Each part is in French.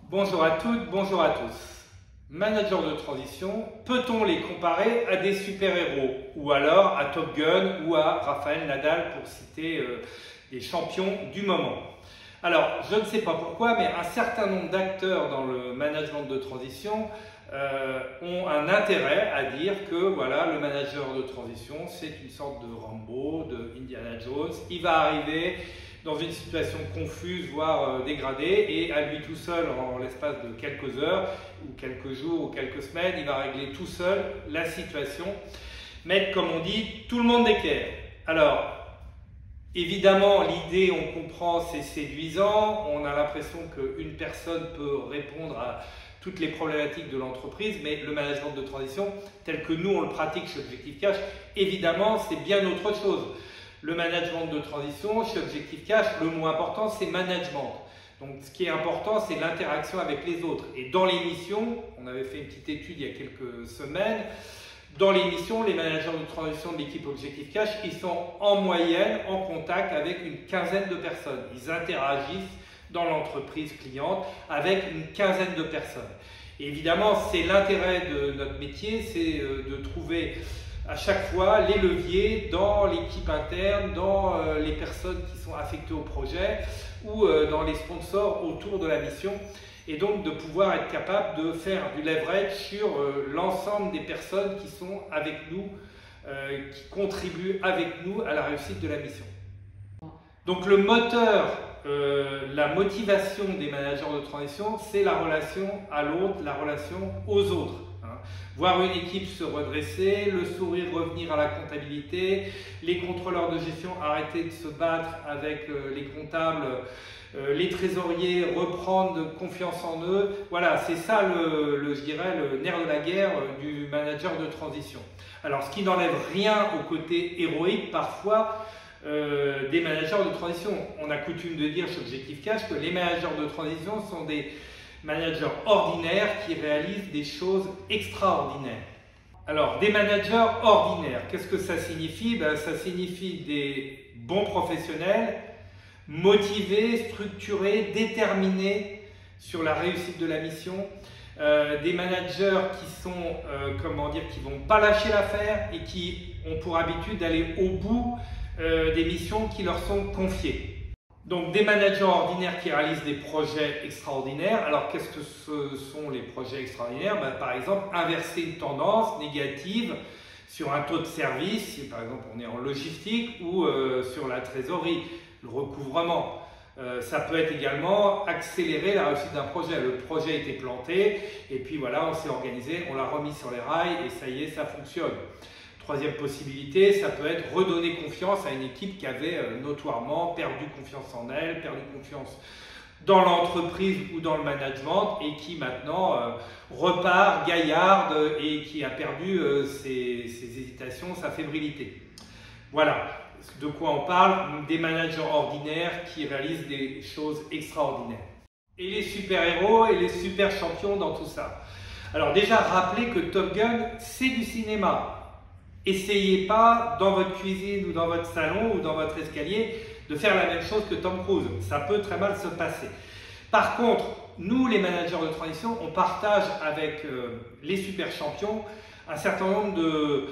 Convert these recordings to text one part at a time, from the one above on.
Bonjour à toutes, bonjour à tous. Managers de transition, peut-on les comparer à des super-héros ou alors à Top Gun ou à Rafael Nadal pour citer des champions du moment? Alors, je ne sais pas pourquoi, mais un certain nombre d'acteurs dans le management de transition ont un intérêt à dire que voilà, le manager de transition, c'est une sorte de Rambo, de Indiana Jones. Il va arriver dans une situation confuse, voire dégradée, et à lui tout seul, en l'espace de quelques heures, ou quelques jours, ou quelques semaines, il va régler tout seul la situation, mettre, comme on dit, tout le monde d'équerre. Alors, évidemment, l'idée, on comprend, c'est séduisant, on a l'impression qu'une personne peut répondre à toutes les problématiques de l'entreprise, mais le management de transition, tel que nous on le pratique chez Objectif Cash, évidemment, c'est bien autre chose. Le management de transition, chez Objectif Cash, le mot important, c'est management. Donc, ce qui est important, c'est l'interaction avec les autres. Et dans les missions, on avait fait une petite étude il y a quelques semaines, dans les missions, les managers de transition de l'équipe Objectif Cash, ils sont en moyenne en contact avec une quinzaine de personnes. Ils interagissent dans l'entreprise cliente avec une quinzaine de personnes. Et évidemment, c'est l'intérêt de notre métier, c'est de trouver à chaque fois les leviers dans l'équipe interne, dans les personnes qui sont affectées au projet ou dans les sponsors autour de la mission, et donc de pouvoir être capable de faire du leverage sur l'ensemble des personnes qui sont avec nous, qui contribuent avec nous à la réussite de la mission. Donc le moteur, la motivation des managers de transition, c'est la relation à l'autre, la relation aux autres. Voir une équipe se redresser, le sourire revenir à la comptabilité, les contrôleurs de gestion arrêter de se battre avec les comptables, les trésoriers reprendre confiance en eux. Voilà, c'est ça je dirais, le nerf de la guerre du manager de transition. Alors, ce qui n'enlève rien au côté héroïque parfois des managers de transition. On a coutume de dire chez Objectif Cash que les managers de transition sont des managers ordinaires qui réalisent des choses extraordinaires. Alors, des managers ordinaires, qu'est-ce que ça signifie? Ça signifie des bons professionnels, motivés, structurés, déterminés sur la réussite de la mission, des managers qui sont, qui vont pas lâcher l'affaire et qui ont pour habitude d'aller au bout des missions qui leur sont confiées. Donc des managers ordinaires qui réalisent des projets extraordinaires. Alors qu'est-ce que ce sont les projets extraordinaires? Par exemple, inverser une tendance négative sur un taux de service, si par exemple on est en logistique, ou sur la trésorerie, le recouvrement. Ça peut être également accélérer la réussite d'un projet. Le projet était planté et puis voilà, on s'est organisé, on l'a remis sur les rails et ça y est, ça fonctionne. Troisième possibilité, ça peut être redonner confiance à une équipe qui avait notoirement perdu confiance en elle, perdu confiance dans l'entreprise ou dans le management et qui maintenant repart gaillarde et qui a perdu ses hésitations, sa fébrilité. Voilà de quoi on parle, des managers ordinaires qui réalisent des choses extraordinaires. Et les super-héros et les super-champions dans tout ça. Alors déjà, rappelez que Top Gun, c'est du cinéma. Essayez pas dans votre cuisine ou dans votre salon ou dans votre escalier de faire la même chose que Tom Cruise. Ça peut très mal se passer. Par contre, nous les managers de transition, on partage avec les super champions un certain nombre de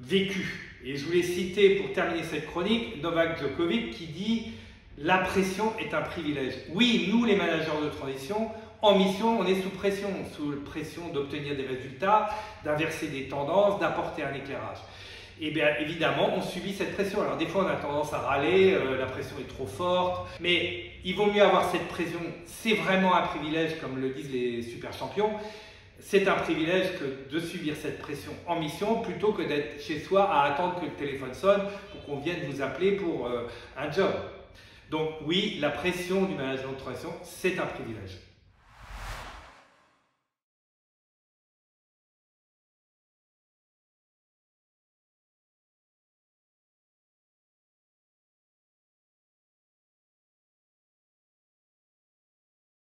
vécus. Et je voulais citer pour terminer cette chronique Novak Djokovic qui dit « La pression est un privilège ». Oui, nous les managers de transition, en mission, on est sous pression d'obtenir des résultats, d'inverser des tendances, d'apporter un éclairage. Et bien évidemment, on subit cette pression. Alors des fois, on a tendance à râler, la pression est trop forte, mais il vaut mieux avoir cette pression. C'est vraiment un privilège, comme le disent les super champions. C'est un privilège que de subir cette pression en mission plutôt que d'être chez soi à attendre que le téléphone sonne pour qu'on vienne vous appeler pour un job. Donc oui, la pression du management de transition, c'est un privilège.